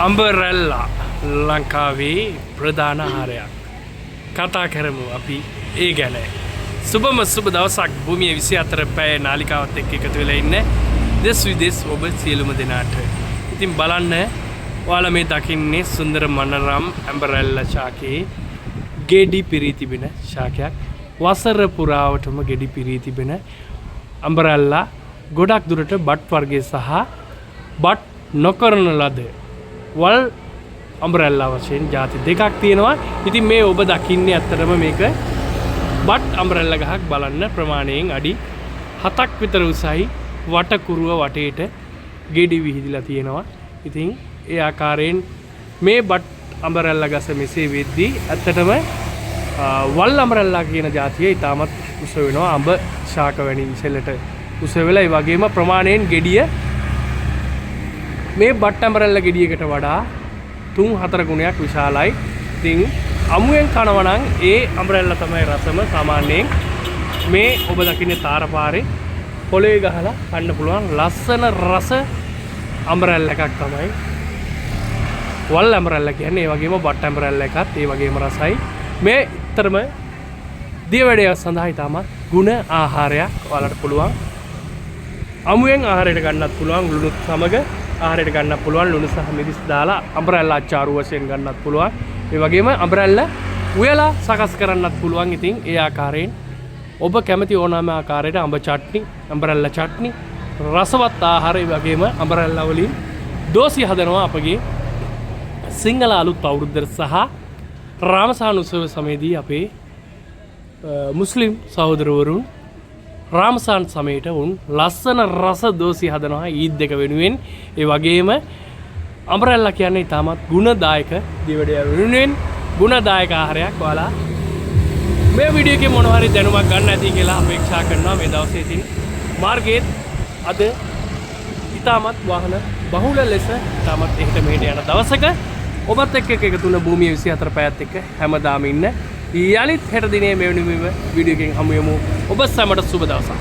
අම්බරෙල්ලා ලංකාවේ ප්‍රධාන ආහාරයක්. කතා කරමු අපි ඒ ගැන. සුබම සුබ දවසක් භූමියේ 24 පැය නාලිකාවත් එක්ක එකතු වෙලා ඉන්න දෙස් විදෙස් ඔබ සියලුම දෙනාට. ඉතින් බලන්න ඔයාලා මේ දකින්නේ සුන්දර මනරම් අම්බරෙල්ලා ශාකයේ ගෙඩි පිරී තිබෙන ශාකයක්. වසර පුරාවටම ගෙඩි පිරී තිබෙන අම්බරෙල්ලා ගොඩක් දුරට බට් වර්ගයේ සහ බට් නොකරන ලද වල් අම්බරෙල්ලා වශයෙන් ಜಾති දෙකක් තියෙනවා. ඉතින් මේ ඔබ දකින්නේ ඇත්තටම මේක බට් අම්බරෙල්ලා ගහක් බලන්න ප්‍රමාණයෙන් අඩි 7ක් විතර උසයි වටකුරුව වටේට ගෙඩි විහිදිලා තියෙනවා. ඉතින් ඒ ආකාරයෙන් මේ බට් අම්බරෙල්ලා ගස මෙසේ වෙද්දී ඇත්තටම වල් අම්බරෙල්ලා කියන ಜಾතිය ඊටමත් උස වෙනවා. අඹ ශාක වැනි ඉසෙලට උස වෙලා ඒ වගේම ප්‍රමාණයෙන් ගෙඩිය මේ බට් අම්බරෙල්ලා ගෙඩියකට වඩා 3-4 ගුණයක් විශාලයි. ඉතින් අමුයෙන් කනවා නම් ඒ අම්බරෙල්ලා තමයි රසම. සාමාන්‍යයෙන් මේ ඔබ දකින්නේ තාරපාරේ පොළේ ගහලා කන්න පුළුවන් ලස්සන රස අම්බරෙල්ලා එකක් තමයි වල් අම්බරෙල්ලා කියන්නේ. ඒ වගේම බට් අම්බරෙල්ලා එකත් ඒ වගේම රසයි. මේ තරම දියවැඩය සඳහා ඉතාමත් ගුණ ආහාරයක්. ඔයාලට පුළුවන් අමුයෙන් ආහාරයට ගන්නත් පුළුවන්, ලුණුත් සමග ආහාරයට ගන්නත් පුළුවන්. ලුණු සහ මිරිස් දාලා අම්බරෙල්ලා අච්චාරු වශයෙන් ගන්නත් පුළුවන්. ඒ වගේම අම්බරෙල්ලා උයලා සකස් කරන්නත් පුළුවන්. ඉතින් ඒ ආකාරයෙන් ඔබ කැමති ඕනෑම ආකාරයට අඹ චට්නි, අම්බරෙල්ලා චට්නි, රසවත් ආහාර ඒ වගේම අම්බරෙල්ලා වලින් දෝසි හදනවා අපගේ සිංහල අලුත් අවුරුද්දට සහ රාමසාන උත්සව සමයේදී අපේ මුස්ලිම් සහෝදරවරුන් රාමසාන් සමයට උන් ලස්සන රස දෝසි හදනවා ඊද් එක වෙනුවෙන්. ඒ වගේම අම්බරෙල්ලා කියන්නේ ඉතාමත් ගුණදායක දියවැඩය වෙනුවෙන් ගුණදායක ආහාරයක්. ඔයාලා මේ වීඩියෝ එකේ මොනවා හරි දැනුමක් ගන්න ඇති කියලා අපේක්ෂා කරනවා. මේ දවසේ ඉතින් මාර්ගයේ අද ඉතාමත් වාහන බහුල ලෙස ඉතාමත් එහෙට මෙහෙට යන දවසක ඔබත් එක්ක එකතු වුණ භූමිය 24 පැයත් එක්ක හැමදාම ඉන්න. යලිත් හෙට දිනේ මේ වෙනුවෙම වීඩියෝ එකෙන් හමු වෙමු. ඔබ සැමට සුබ දවසක්.